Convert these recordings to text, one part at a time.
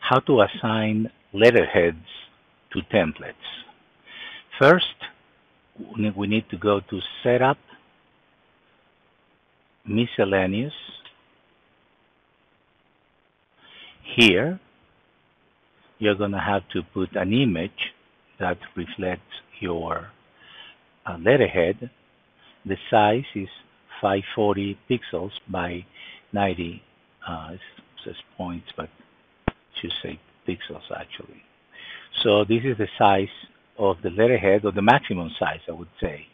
how to assign letterheads to templates. First, we need to go to Setup, Miscellaneous. Here, you're going to have to put an image that reflects your letterhead. The size is 540 pixels by 90. It says points, but it should say pixels actually. So this is the size of the letterhead, or the maximum size, I would say.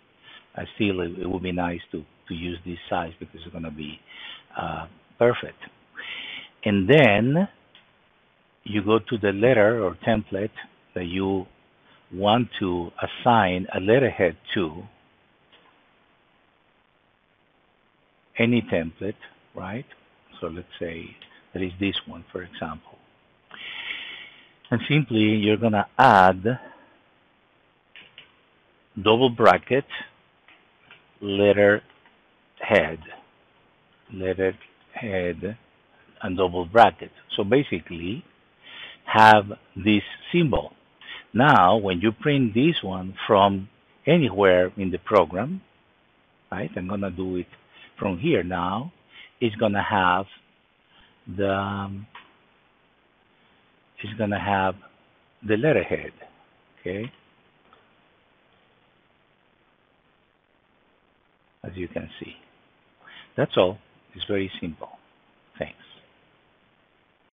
Still, it would be nice to use this size because it's going to be perfect. And then you go to the letter or template that you want to assign a letterhead to. Any template, right? So let's say that is this one, for example. And simply you're going to add double bracket letterhead, and double bracket. So basically have this symbol. Now when you print this one from anywhere in the program, right? I'm going to do it from here now. It's going to have the letterhead, okay? As you can see. That's all. It's very simple.